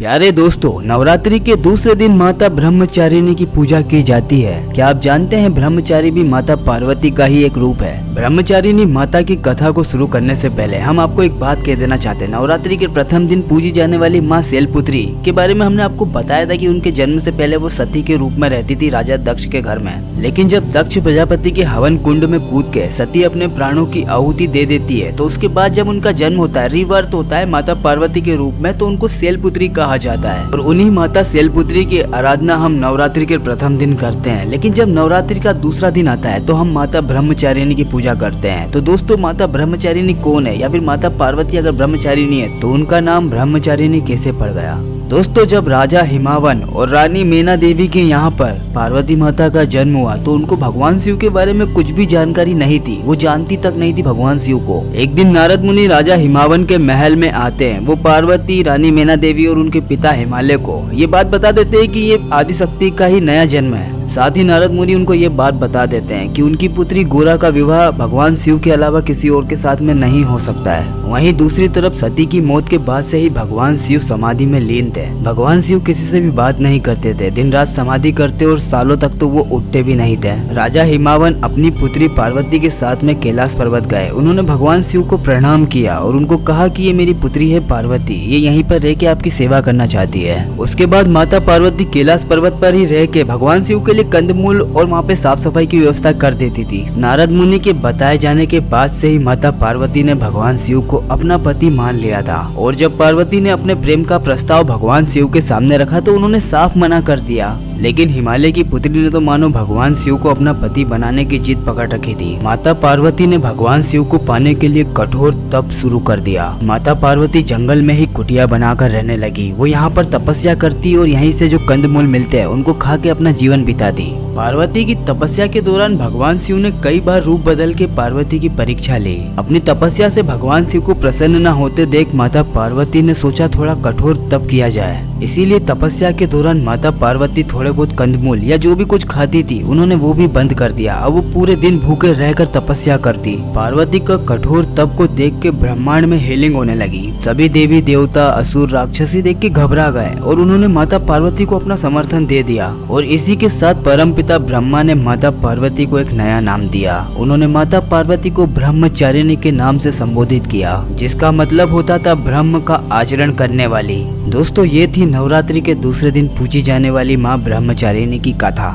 प्यारे दोस्तों, नवरात्रि के दूसरे दिन माता ब्रह्मचारिणी की पूजा की जाती है। क्या आप जानते हैं ब्रह्मचारी भी माता पार्वती का ही एक रूप है। ब्रह्मचारिणी माता की कथा को शुरू करने से पहले हम आपको एक बात कह देना चाहते हैं। नवरात्रि के प्रथम दिन पूजी जाने वाली माँ शैलपुत्री के बारे में हमने आपको बताया था कि उनके जन्म से पहले वो सती के रूप में रहती थी राजा दक्ष के घर में। लेकिन जब दक्ष प्रजापति के हवन कुंड में कूद के सती अपने प्राणों की आहुति दे देती है, तो उसके बाद जब उनका जन्म होता है, रिवर्त होता है माता पार्वती के रूप में, तो उनको शैलपुत्री कहा जाता है। और उन्हीं माता शैलपुत्री की आराधना हम नवरात्रि के प्रथम दिन करते हैं। लेकिन जब नवरात्रि का दूसरा दिन आता है तो हम माता ब्रह्मचारिणी की पूजा करते हैं। तो दोस्तों, माता ब्रह्मचारिणी कौन है, या फिर माता पार्वती अगर ब्रह्मचारिणी है तो उनका नाम ब्रह्मचारिणी कैसे पड़ गया। दोस्तों, जब राजा हिमावन और रानी मेना देवी के यहाँ पर पार्वती माता का जन्म हुआ तो उनको भगवान शिव के बारे में कुछ भी जानकारी नहीं थी। वो जानती तक नहीं थी भगवान शिव को। एक दिन नारद मुनि राजा हिमावन के महल में आते हैं। वो पार्वती, रानी मेना देवी और उनके पिता हिमालय को ये बात बता देते हैं कि ये आदिशक्ति का ही नया जन्म है। साथ ही नारद मुनि उनको ये बात बता देते हैं कि उनकी पुत्री गोरा का विवाह भगवान शिव के अलावा किसी और के साथ में नहीं हो सकता है। वहीं दूसरी तरफ सती की मौत के बाद से ही भगवान शिव समाधि में लीन थे। भगवान शिव किसी से भी बात नहीं करते थे, दिन रात समाधि करते और सालों तक तो वो उठते भी नहीं थे। राजा हिमावन अपनी पुत्री पार्वती के साथ में कैलाश पर्वत गए। उन्होंने भगवान शिव को प्रणाम किया और उनको कहा कि ये मेरी पुत्री है पार्वती, ये यहीं पर रह के आपकी सेवा करना चाहती है। उसके बाद माता पार्वती कैलाश पर्वत पर ही रह के भगवान शिव के लिए कंदमूल और वहाँ पे साफ सफाई की व्यवस्था कर देती थी। नारद मुनि के बताए जाने के बाद से ही माता पार्वती ने भगवान शिव को अपना पति मान लिया था। और जब पार्वती ने अपने प्रेम का प्रस्ताव भगवान शिव के सामने रखा तो उन्होंने साफ मना कर दिया। लेकिन हिमालय की पुत्री ने तो मानो भगवान शिव को अपना पति बनाने की जिद पकड़ रखी थी। माता पार्वती ने भगवान शिव को पाने के लिए कठोर तप शुरू कर दिया। माता पार्वती जंगल में ही कुटिया बनाकर रहने लगी। वो यहाँ पर तपस्या करती और यहीं से जो कंदमूल मिलते हैं उनको खा के अपना जीवन बिताती। पार्वती की तपस्या के दौरान भगवान शिव ने कई बार रूप बदल के पार्वती की परीक्षा ली। अपनी तपस्या से भगवान शिव को प्रसन्न न होते देख माता पार्वती ने सोचा थोड़ा कठोर तप किया जाए। इसीलिए तपस्या के दौरान माता पार्वती थोड़े बहुत कंदमूल या जो भी कुछ खाती थी उन्होंने वो भी बंद कर दिया। अब वो पूरे दिन भूखे रहकर तपस्या करती। पार्वती का कठोर तप को देख के ब्रह्मांड में हीलिंग होने लगी। सभी देवी देवता, असुर, राक्षसी देख के घबरा गए और उन्होंने माता पार्वती को अपना समर्थन दे दिया। और इसी के साथ परमपिता ब्रह्मा ने माता पार्वती को एक नया नाम दिया। उन्होंने माता पार्वती को ब्रह्मचारिणी के नाम से संबोधित किया, जिसका मतलब होता था ब्रह्म का आचरण करने वाली। दोस्तों, ये थी नवरात्रि के दूसरे दिन पूजी जाने वाली माँ ब्रह्मचारिणी की कथा।